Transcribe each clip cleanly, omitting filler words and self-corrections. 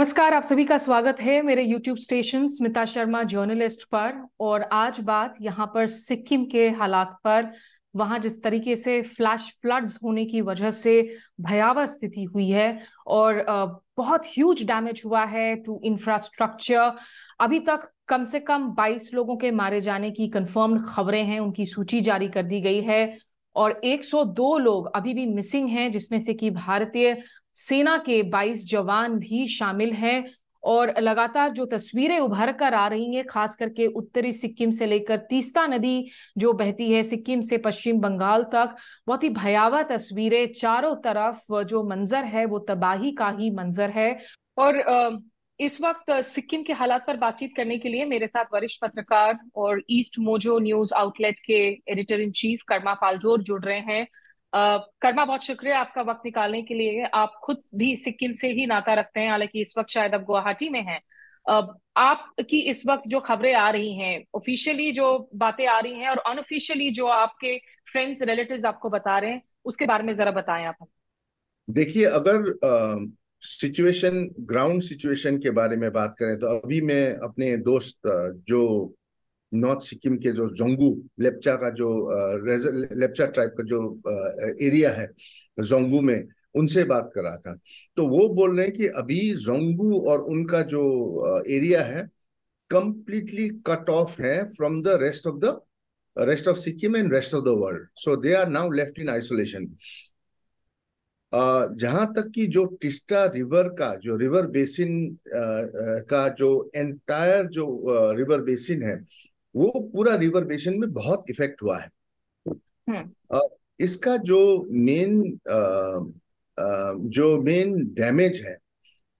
नमस्कार, आप सभी का स्वागत है मेरे YouTube station Smita Sharma journalist पर। और आज बात यहाँ पर सिक्किम के हालात पर, वहां जिस तरीके से फ्लैश फ्लड्स होने की वजह से भयावह स्थिति हुई है और बहुत ह्यूज डैमेज हुआ है टू इंफ्रास्ट्रक्चर। अभी तक कम से कम 22 लोगों के मारे जाने की कंफर्म्ड खबरें हैं, उनकी सूची जारी कर दी गई है और 102 लोग अभी भी मिसिंग हैं, जिसमें से कि भारतीय सेना के 22 जवान भी शामिल हैं। और लगातार जो तस्वीरें उभर कर आ रही हैं, खास करके उत्तरी सिक्किम से लेकर तीस्ता नदी जो बहती है सिक्किम से पश्चिम बंगाल तक, बहुत ही भयावह तस्वीरें। चारों तरफ जो मंजर है वो तबाही का ही मंजर है। और इस वक्त सिक्किम के हालात पर बातचीत करने के लिए मेरे साथ वरिष्ठ पत्रकार और ईस्ट मोजो न्यूज आउटलेट के editor in chief Karma Paljor जुड़ रहे हैं। कर्मा, बहुत शुक्रिया आपका वक्त निकालने के लिए। आप खुद भी सिक्किम से ही नाता रखते हैं, हालांकि इस वक्त शायद आप गुवाहाटी में हैं। आपकी इस वक्त जो खबरें आ रही हैं, ऑफिशियली जो बातें आ रही हैं और अनऑफिशियली जो आपके फ्रेंड्स रिलेटिव्स आपको बता रहे हैं, उसके बारे में जरा बताएं आप। देखिए, अगर सिचुएशन ग्राउंड सिचुएशन के बारे में बात करें तो अभी मैं अपने दोस्त जो नॉर्थ सिक्किम के जो जोंगू लेप्चा का जो लेप्चा ट्राइब का जो एरिया है जोंगू में, उनसे बात कर रहा था। तो वो बोल रहे हैं कि अभी जोंगू और उनका जो एरिया है कंप्लीटली कट ऑफ है from the rest of Sikkim and rest of the world. So they are now left in isolation. जहां तक कि जो टिस्टा रिवर का जो रिवर बेसिन का जो एंटायर जो रिवर बेसिन है, वो पूरा रिवर बेसिन में बहुत इफेक्ट हुआ है। हम्म। अ, इसका जो मेन डैमेज है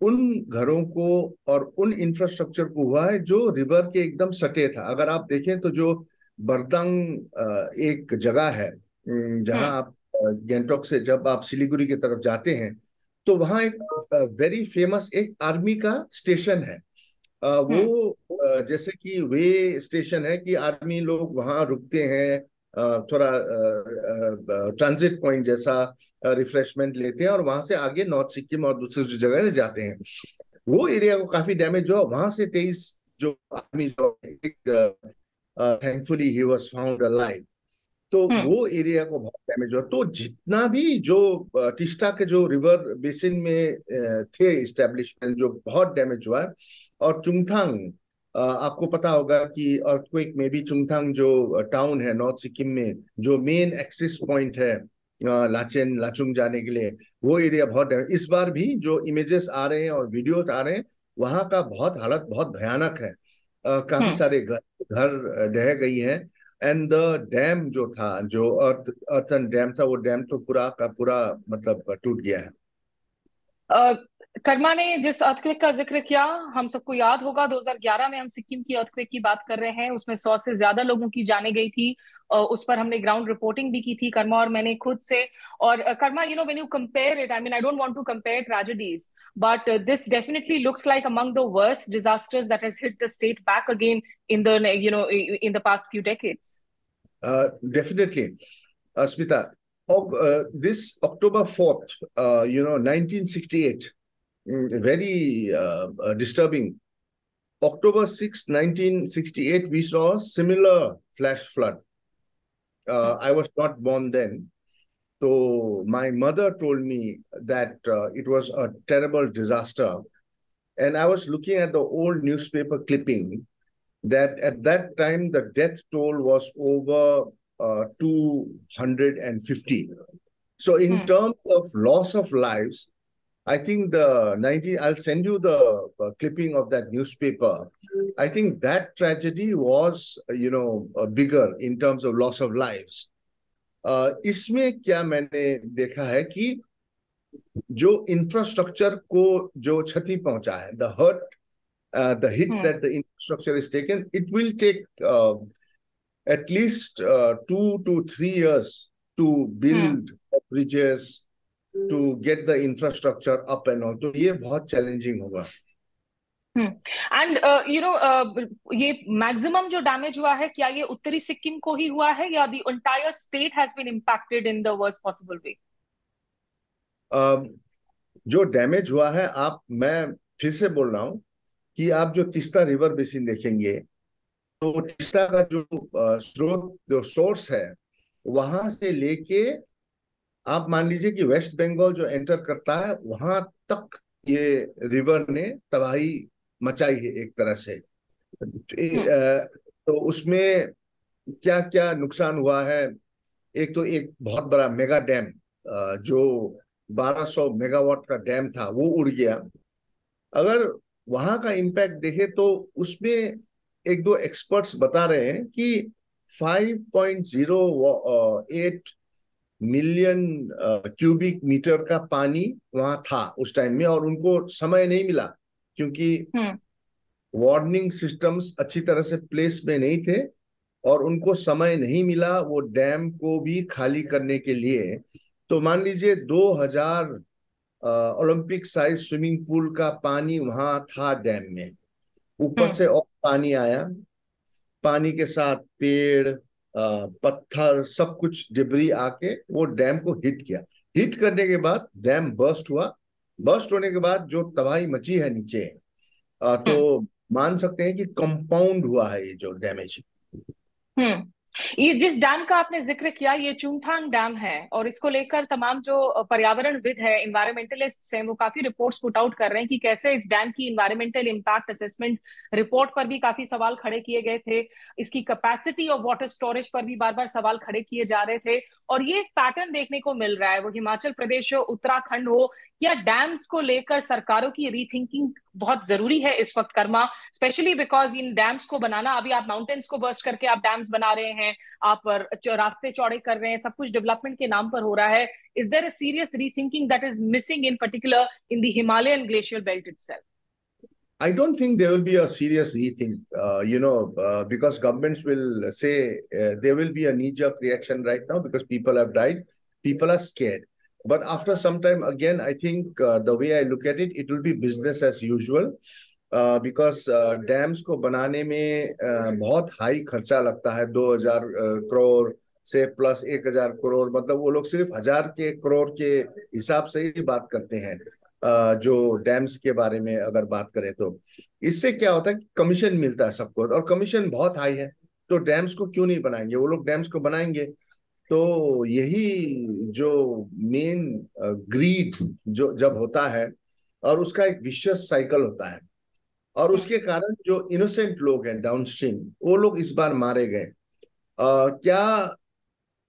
उन घरों को और उन इंफ्रास्ट्रक्चर को हुआ है जो रिवर के एकदम सटे था। अगर आप देखें तो जो बरदंग एक जगह है, जहां हम्म। आप गैंगटॉक से जब आप सिलीगुड़ी की तरफ जाते हैं तो वहां एक वेरी फेमस एक आर्मी का स्टेशन है। हम्म। वो जैसे कि वे स्टेशन है कि आर्मी लोग वहां रुकते हैं, थोड़ा ट्रांजिट पॉइंट जैसा रिफ्रेशमेंट लेते हैं और वहां से आगे नॉर्थ सिक्किम और दूसरी दूसरी जगह जाते हैं। वो एरिया को काफी डैमेज हुआ। वहां से 23 जो आर्मी जो thankfully he was found alive. तो हम्म। वो एरिया को बहुत डैमेज हुआ। तो जितना भी जो टिस्टा के जो रिवर बेसिन में थे इस्टेब्लिशमेंट, जो बहुत डैमेज हुआ है। और चुंगथांग, आपको पता होगा कि अर्थक्वेक में भी चुंगथांग जो टाउन है नॉर्थ सिक्किम में, जो मेन एक्सेस पॉइंट है लाचेन लाचुंग जाने के लिए, वो एरिया बहुत डैमेज। इस बार भी जो इमेजेस आ रहे हैं और वीडियोस आ रहे हैं, वहां का बहुत हालत बहुत भयानक है। काफी हम्म। सारे घर घर ढह गई हैं। एंड द डैम जो था, जो अर्थन डैम था, वो डैम तो पूरा का पूरा मतलब टूट गया है। अ, कर्मा ने जिस अर्थक्वेक का जिक्र किया, हम सबको याद होगा 2011 में हम सिक्किम की अर्थक्वेक की बात कर रहे हैं। उसमें 100 से ज्यादा लोगों की जाने गई थी। उस पर हमने ग्राउंड रिपोर्टिंग भी की थी, कर्मा और मैंने खुद से। और Karma, when you compare it, I mean, I don't want to compare tragedies, but this definitely looks like among the worst disasters that has hit the state back again in the in the past few decades. Definitely, Smita. This October 4th, 1968, very disturbing. October 6, 1968, we saw a similar flash flood. I was not born then. So my mother told me that it was a terrible disaster. And I was looking at the old newspaper clipping that at that time the death toll was over 250. So in terms of loss of lives, I think I'll send you the clipping of that newspaper. I think that tragedy was, bigger in terms of loss of lives. इसमें क्या मैंने देखा है कि जो infrastructure को जो क्षति पहुंचा है, the hit that the infrastructure is taken, it will take at least 2 to 3 years to build bridges, to get the infrastructure up and all. तो ये बहुत challenging होगा। एंड ये मैक्सिमम जो डैमेज हुआ है, क्या ये उत्तरी सिक्किम को ही हुआ है या the entire state has been impacted in the worst possible way? जो डैमेज हुआ है, मैं फिर से बोल रहा हूँ कि आप जो तीस्ता रिवर बेसिन देखेंगे, तो तीस्ता का जो स्रोत, जो सोर्स है, वहां से लेके आप मान लीजिए कि वेस्ट बंगाल जो एंटर करता है वहां तक ये रिवर ने तबाही मचाई है एक तरह से। हम्म। तो उसमें क्या क्या नुकसान हुआ है? एक तो एक बहुत बड़ा मेगा डैम, जो 1200 मेगावाट का डैम था, वो उड़ गया। अगर वहां का इम्पैक्ट देखे तो उसमें एक दो एक्सपर्ट्स बता रहे हैं कि 5.08 मिलियन क्यूबिक मीटर का पानी वहां था उस टाइम में, और उनको समय नहीं मिला क्योंकि हम्म। वार्निंग सिस्टम्स अच्छी तरह से प्लेस में नहीं थे, और उनको समय नहीं मिला वो डैम को भी खाली करने के लिए। तो मान लीजिए 2000 ओलंपिक साइज स्विमिंग पूल का पानी वहां था डैम में, ऊपर हम्म। से और पानी आया। पानी के साथ पेड़, पत्थर, सब कुछ डिब्री आके वो डैम को हिट किया। हिट करने के बाद डैम बर्स्ट हुआ। बर्स्ट होने के बाद जो तबाही मची है नीचे, हम्म। तो मान सकते हैं कि कंपाउंड हुआ है ये जो डैमेज। हम्म। ये जिस डैम का आपने जिक्र किया, ये चुंगथांग डैम है, और इसको लेकर तमाम जो पर्यावरणविद है, इन्वायरमेंटलिस्ट्स हैं, वो काफी रिपोर्ट्स पुट आउट कर रहे हैं कि कैसे इस डैम की इन्वायरमेंटल इम्पैक्ट असेसमेंट रिपोर्ट पर भी काफी सवाल खड़े किए गए थे। इसकी कैपेसिटी ऑफ वाटर स्टोरेज पर भी बार बार सवाल खड़े किए जा रहे थे। और ये एक पैटर्न देखने को मिल रहा है, वो हिमाचल प्रदेश हो, उत्तराखंड हो, या डैम्स को लेकर सरकारों की रीथिंकिंग बहुत जरूरी है इस वक्त करना, स्पेशली बिकॉज इन डैम्स को बनाना, अभी आप माउंटेन्स को बर्स्ट करके आप डैम्स बना रहे हैं, आप रास्ते चौड़े कर रहे हैं, सब कुछ डेवलपमेंट के नाम पर हो रहा है। Is there a serious rethinking that is missing in particular in the Himalayan glacier belt itself? I don't think there will be a serious rethink, because governments will say there will be a knee-jerk reaction right now because people have died, people are scared. But after some time, again, I think the way I look at it, it will be business as usual, because dams को बनाने में बहुत high खर्चा लगता है। 2000 करोड़ से plus 1000 crore, मतलब वो लोग सिर्फ 1000 करोड़ के हिसाब से ही बात करते हैं। जो डैम्स के बारे में अगर बात करें तो इससे क्या होता है कि कमीशन मिलता है सबको, और कमीशन बहुत हाई है। तो डैम्स को क्यों नहीं बनाएंगे? वो लोग डैम्स को बनाएंगे। तो यही जो मेन ग्रीड जो जब होता है, और उसका एक विशियस साइकिल होता है, और उसके कारण जो इनोसेंट लोग हैं डाउनस्ट्रीम, वो लोग इस बार मारे गए। क्या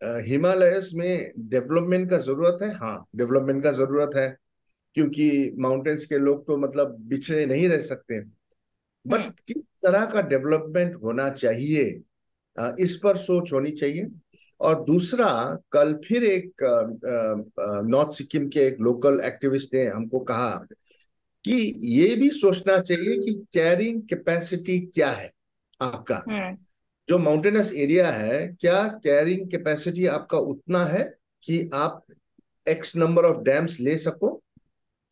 हिमालयस में डेवलपमेंट का जरूरत है? हाँ, डेवलपमेंट का जरूरत है, क्योंकि माउंटेन्स के लोग तो मतलब बिछड़े नहीं रह सकते। बट हम्म। किस तरह का डेवलपमेंट होना चाहिए, इस पर सोच होनी चाहिए। और दूसरा, कल फिर एक नॉर्थ सिक्किम के एक लोकल एक्टिविस्ट ने हमको कहा कि ये भी सोचना चाहिए कि कैरिंग कैपेसिटी क्या है आपका। हम्म। जो माउंटेनस एरिया है, क्या कैरिंग कैपेसिटी आपका उतना है कि आप एक्स नंबर ऑफ डैम्स ले सको?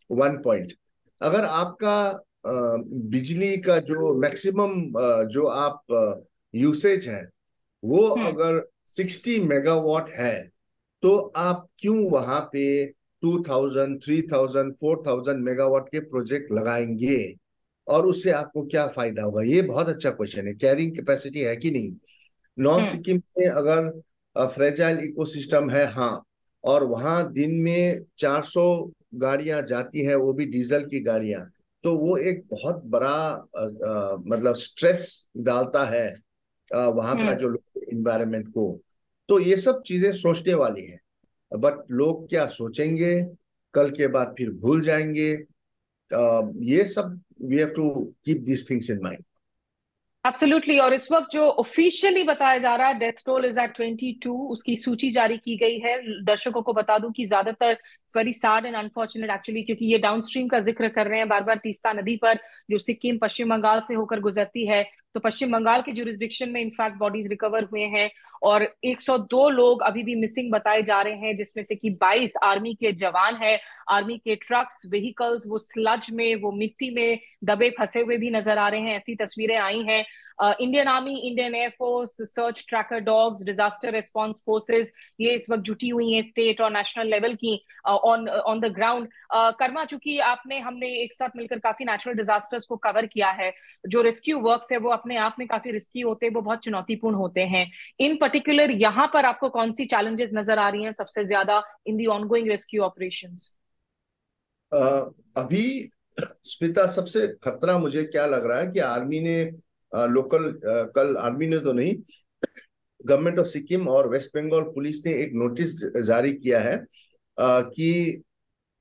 One point. अगर आपका बिजली का जो मैक्सिमम जो आप यूसेज है, वो हम्म। अगर 60 मेगावाट है, तो आप क्यों वहां पे 2000, 3000, 4000 मेगावाट के प्रोजेक्ट लगाएंगे? और उससे आपको क्या फायदा होगा? ये बहुत अच्छा क्वेश्चन है। कैरिंग कैपेसिटी है कि नहीं? नॉर्थ हम्म। सिक्किम में अगर फ्रेजाइल इकोसिस्टम है, हाँ, और वहां दिन में 400 गाड़ियां जाती हैं, वो भी डीजल की गाड़ियां, तो वो एक बहुत बड़ा मतलब स्ट्रेस डालता है वहां का हम्म। जो इन्वायरमेंट को। तो ये सब चीजें सोचने वाली है। बट लोग क्या सोचेंगे, कल के बाद फिर भूल जाएंगे। ये सब we have to keep this things in mind. Absolutely. और इस वक्त जो ऑफिशियली बताया जा रहा है, डेथ टोल इज एट 22, उसकी सूची जारी की गई है। दर्शकों को बता दूं कि ज्यादातर it's very sad and unfortunate actually, क्योंकि ये डाउनस्ट्रीम का जिक्र कर रहे हैं बार बार, तीस्ता नदी पर जो सिक्किम पश्चिम बंगाल से होकर गुजरती है, तो पश्चिम बंगाल के जुरिस्डिक्शन में इनफैक्ट बॉडीज रिकवर हुए हैं और 102 लोग अभी भी मिसिंग बताए जा रहे हैं, जिसमें से कि 22 आर्मी के जवान हैं। आर्मी के ट्रक्स, व्हीकल्स वो स्लज में, वो मिट्टी में दबे फंसे हुए भी नजर आ रहे हैं, ऐसी तस्वीरें आई हैं। Indian army, Indian air force, search tracker dogs, disaster response forces, ये इस वक्त जुटी हुई हैं स्टेट और नेशनल लेवल की on on the ground. Karma, चूंकि हमने एक साथ मिलकर काफी नेचुरल डिजास्टर्स को कवर किया है, जो रेस्क्यू वर्क्स है वो अपने आप में काफी रिस्की होते हैं, वो बहुत चुनौतीपूर्ण होते हैं। इन पर्टिकुलर यहाँ पर आपको कौन सी चैलेंजेस नजर आ रही हैं सबसे ज्यादा इन दी ऑनगोइंग रेस्क्यू ऑपरेशंस? अभी स्मिता, सबसे खतरा मुझे क्या लग रहा है कि आर्मी ने कल आर्मी ने तो नहीं, गवर्नमेंट ऑफ सिक्किम और वेस्ट बंगाल पुलिस ने एक नोटिस जारी किया है कि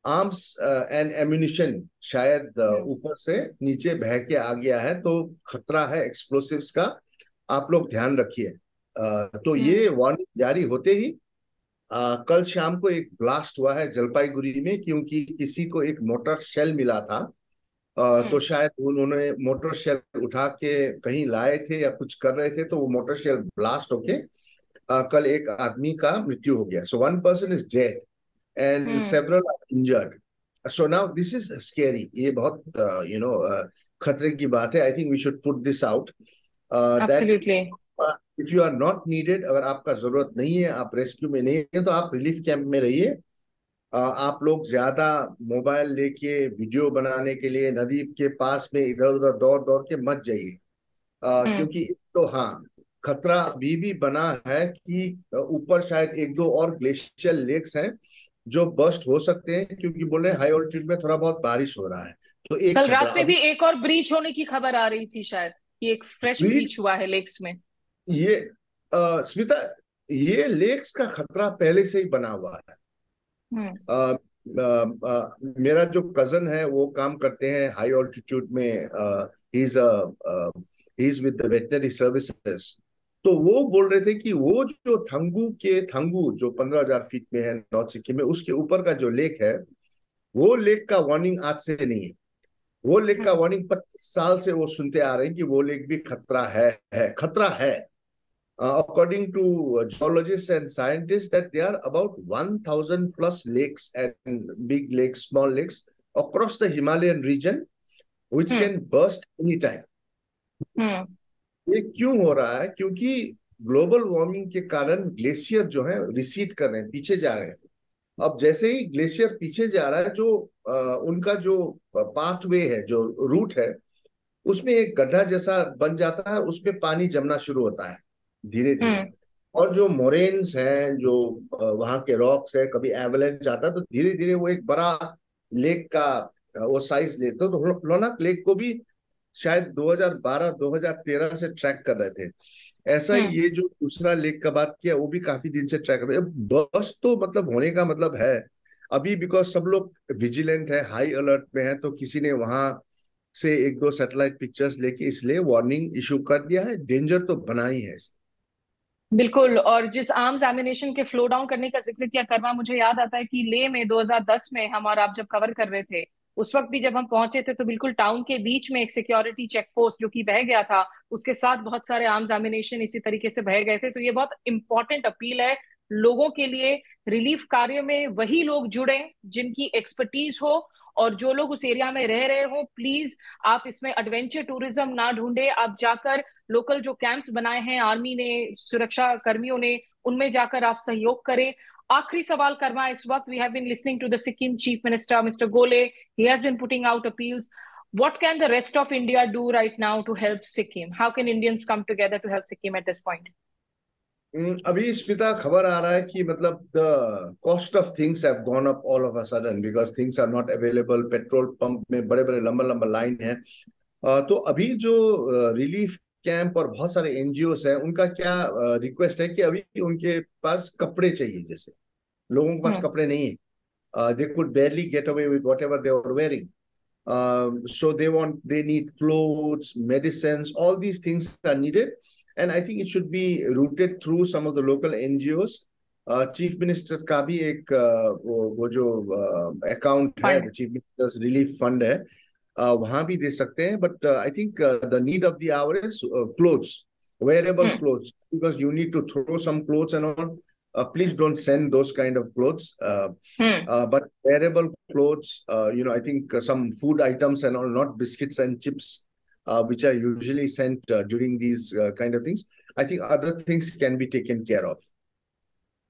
आर्म्स एंड एम्यूनिशन शायद ऊपर से नीचे बह के आ गया है, तो खतरा है एक्सप्लोसिव्स का, आप लोग ध्यान रखिए। तो ये वार्निंग जारी होते ही कल शाम को एक ब्लास्ट हुआ है जलपाईगुड़ी में, क्योंकि किसी को एक मोटर शेल मिला था। तो शायद उन्होंने मोटर शेल उठा के कहीं लाए थे या कुछ कर रहे थे, तो वो मोटर शेल ब्लास्ट होके कल एक आदमी का मृत्यु हो गया। So one person is dead and several are injured. So now this is scary, ये बहुत खतरे की बात है। I think we should put this out that absolutely. If you are not needed, अगर आपका जरूरत नहीं है, आप रेस्क्यू में नहीं है, तो आप रिलीफ कैंप में रहिए। आप लोग ज्यादा मोबाइल लेके वीडियो बनाने के लिए नदी के पास में इधर उधर दौड़ दौड़ के मत जाइए, क्योंकि तो हाँ, खतरा अभी भी बना है कि ऊपर शायद एक दो और ग्लेशियल लेक्स हैं जो बर्स्ट हो सकते हैं, क्योंकि बोल रहे हैं हाई ऑल्टीट्यूड में थोड़ा बहुत बारिश हो रहा है, तो एक कल खतरा रात में अभी। भी एक और ब्रीच होने की खबर आ रही थी, शायद कि एक फ्रेश ब्रीच, ब्रीच हुआ है लेक्स में। ये स्मिता, ये लेक्स का खतरा पहले से ही बना हुआ है। हम्म। मेरा जो कजन है वो काम करते हैं हाई ऑल्टीट्यूड में, he is with the veterinary services. तो वो बोल रहे थे कि वो जो थंगू जो 15,000 फीट में है नॉर्थ सिक्किम में, उसके ऊपर का जो लेक है, वो लेक का वार्निंग आज से नहीं है। वो लेक का वार्निंग 25 साल से वो सुनते आ रहे हैं कि वो लेक भी खतरा है खतरा है। According to geologists and scientists, that there are about 1,000 plus lakes and big lakes, small lakes across the Himalayan region, which can burst anytime. ये क्यों हो रहा है? क्योंकि ग्लोबल वार्मिंग के कारण ग्लेशियर जो है रिसीड कर रहे हैं, पीछे जा रहे हैं। अब जैसे ही ग्लेशियर पीछे जा रहा है, जो उनका जो पाथवे है, जो रूट है, उसमें एक गड्ढा जैसा बन जाता है, उसमें पानी जमना शुरू होता है धीरे धीरे। और जो मोरेन्स हैं, जो वहां के रॉक्स है, कभी एवलेंच आता है, तो धीरे धीरे वो एक बड़ा लेक का वो साइज लेते हो। तो लोनाक लेक को भी शायद 2012-2013 से ट्रैक कर रहे थे। ऐसा ही ये जो दूसरा लेक का बात किया, वो भी काफी दिन से ट्रैक कर रहे हैं। बस तो मतलब होने का मतलब है अभी, बिकॉज सब लोग विजिलेंट है, हाई अलर्ट में है, तो किसी ने वहां से एक दो सैटेलाइट पिक्चर्स लेके इसलिए वार्निंग इशू कर दिया है। डेंजर तो बना ही है। बिल्कुल। और जिस आर्म्स एमिनेशन के फ्लो डाउन करने का जिक्र किया करना, मुझे याद आता है कि ले में 2010 में हम और आप जब कवर कर रहे थे, उस वक्त भी जब हम पहुंचे थे तो बिल्कुल टाउन के बीच में एक सिक्योरिटी चेक पोस्ट जो कि बह गया था, उसके साथ बहुत सारे आर्म्स एमिनेशन इसी तरीके से बह गए थे। तो ये बहुत इंपॉर्टेंट अपील है लोगों के लिए, रिलीफ कार्य में वही लोग जुड़े जिनकी एक्सपर्टीज हो, और जो लोग उस एरिया में रह रहे हो, प्लीज आप इसमें एडवेंचर टूरिज्म ना ढूंढे। आप जाकर लोकल जो कैंप्स बनाए हैं आर्मी ने, सुरक्षा कर्मियों ने, उनमें जाकर आप सहयोग करें। आखिरी सवाल करना इस वक्त, we have been listening to the Sikkim chief minister mister Golay, he has been putting out appeals. What can the rest of India do right now to help Sikkim? How can Indians come together to help Sikkim at this point? अभी स्मिता खबर आ रहा है कि मतलब the cost of things have gone up all of a sudden, because things are not available. Petrol pump में बड़े बड़े लंबा लंबा लाइन है। तो अभी जो रिलीफ कैंप और बहुत सारे एनजीओस हैं, उनका क्या रिक्वेस्ट है कि अभी उनके पास कपड़े चाहिए। जैसे लोगों के पास कपड़े नहीं है, they could बेयरली get away with whatever they were wearing, so they need clothes, medicines, all these things are needed, and I think it should be routed through some of the local NGOs. Chief minister का भी एक वो जो account है, the chief ministers relief fund है, वहां भी दे सकते हैं, but I think the need of the our is clothes, wearable clothes, because you need to throw some clothes and all. Please don't send those kind of clothes. But wearable clothes, I think some food items and all, not biscuits and chips, which are usually sent during these kind of things. I think other things can be taken care of.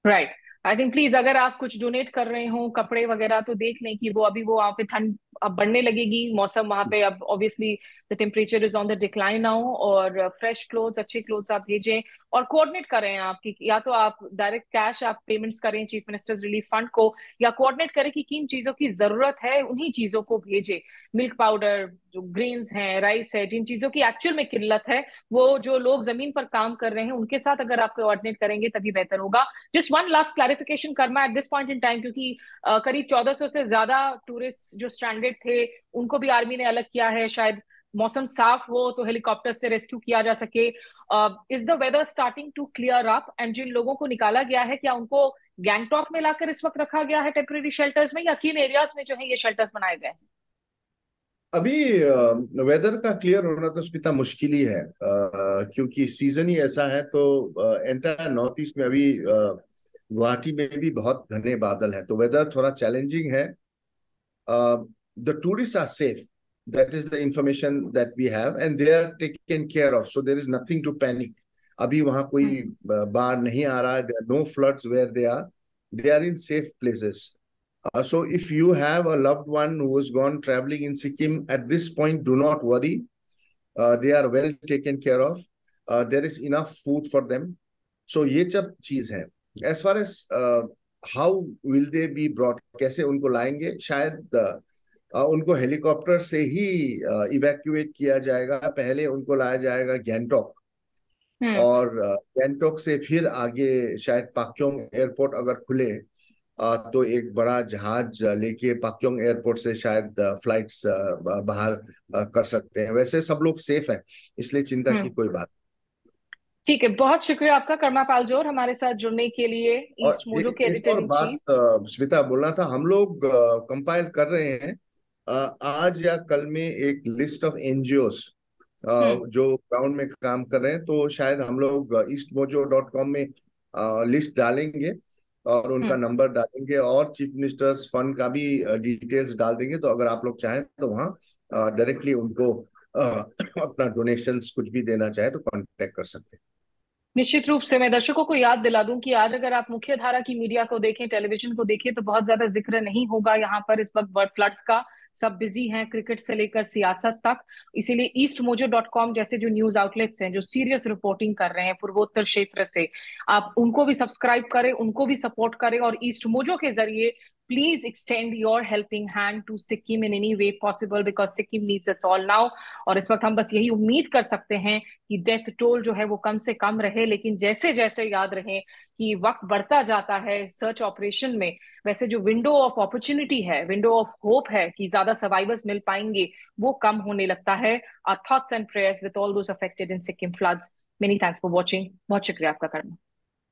Right. I think please अगर आप कुछ donate कर रहे हो कपड़े वगैरह तो देख लें कि वो अभी वो वहाँ पे ठंड अब बढ़ने लगेगी, मौसम वहाँ पे अब obviously the temperature is on the decline now, और फ्रेश क्लोथ्स अच्छे क्लोथ्स आप भेजें और कोऑर्डिनेट करें आप कि या तो आप डायरेक्ट कैश आप पेमेंट्स करें चीफ मिनिस्टर्स रिलीफ फंड को, या कोऑर्डिनेट करें कि किन चीजों की जरूरत है उन्हीं चीजों को भेजे। मिल्क पाउडर, जो ग्रेन्स हैं, राइस है, जिन चीजों की एक्चुअल में किल्लत है, वो जो लोग जमीन पर काम कर रहे हैं उनके साथ अगर आप कोऑर्डिनेट करेंगे तभी बेहतर होगा। जस्ट वन लास्ट क्लैरिफिकेशन करना at this point in time, क्योंकि करीब 1400 से ज्यादा टूरिस्ट जो स्ट्रैंडेड थे उनको भी आर्मी ने अलग किया है, शायद मौसम साफ हो तो हेलीकॉप्टर से रेस्क्यू किया जा सके। Is the weather starting to clear up, and जिन लोगों को निकाला गया है क्या उनको गैंगटॉक में लाकर इस वक्त रखा गया है टेम्परेरी शेल्टर्स में, या किन एरियाज में जो है ये शेल्टर्स बनाए गए हैं? अभी वेदर का क्लियर होना तो स्मिता मुश्किल ही है, क्योंकि सीजन ही ऐसा है। तो एंटायर नॉर्थ ईस्ट में अभी गुवाहाटी में भी बहुत घने बादल हैं, तो वेदर थोड़ा चैलेंजिंग है। The tourist are safe, that is the information that we have, and they are taken care of, so there is nothing to panic. अभी वहां कोई बाढ़ नहीं आ रहा है, there are no floods where they are in safe places. So if you have a loved one who has gone traveling in Sikkim at this point, do not worry. They are well taken care of. There is enough food for them. So ये सब चीज है. As far as how will they be brought, कैसे उनको लाएंगे, शायद उनको helicopter से ही इवैक्यूएट किया जाएगा. पहले उनको लाया जाएगा गैंगटॉक, और गैंगटॉक से फिर आगे शायद पाक्योंग एयरपोर्ट अगर खुले तो एक बड़ा जहाज लेके पाक्योंग एयरपोर्ट से शायद फ्लाइट्स बाहर कर सकते हैं. वैसे सब लोग सेफ हैं, इसलिए चिंता की कोई बात. ठीक है, बहुत शुक्रिया आपका कर्मा पाल जोर हमारे साथ जुड़ने के लिए, और ईस्ट मोजो के एक एडिटर और इन बात चीफ। स्मिता बोलना था, हम लोग कंपाइल कर रहे हैं आज या कल में एक लिस्ट ऑफ एनजीओस जो ग्राउंड में काम कर रहे हैं. तो शायद हम लोग eastmojo.com में लिस्ट डालेंगे और उनका नंबर डालेंगे, और चीफ मिनिस्टर्स फंड का भी डिटेल्स डाल देंगे. तो अगर आप लोग चाहें तो वहाँ डायरेक्टली उनको अपना डोनेशंस कुछ भी देना चाहे तो कांटेक्ट कर सकते हैं. निश्चित रूप से मैं दर्शकों को याद दिला दूं कि आज अगर आप मुख्य धारा की मीडिया को देखें, टेलीविजन को देखें, तो बहुत ज्यादा जिक्र नहीं होगा यहाँ पर इस वक्त बर्ड फ्लड्स का। सब बिजी हैं, क्रिकेट से लेकर सियासत तक। इसीलिए eastmojo.com जैसे जो न्यूज आउटलेट्स हैं जो सीरियस रिपोर्टिंग कर रहे हैं पूर्वोत्तर क्षेत्र से, आप उनको भी सब्सक्राइब करें, उनको भी सपोर्ट करें, और ईस्ट मोजो के जरिए please extend your helping hand to Sikkim in any way possible, because Sikkim needs us all now. और इस वक्त हम बस यही उम्मीद कर सकते हैं कि डेथ टोल जो है वो कम से कम रहे, लेकिन जैसे जैसे याद रहे कि वक्त बढ़ता जाता है सर्च ऑपरेशन में, वैसे जो विंडो ऑफ अपॉर्चुनिटी है, विंडो ऑफ होप है कि ज्यादा सर्वाइवर्स मिल पाएंगे, वो कम होने लगता है। Our thoughts and prayers with all those affected in Sikkim floods. Many thanks for watching. बहुत शुक्रिया आपका कर्मा।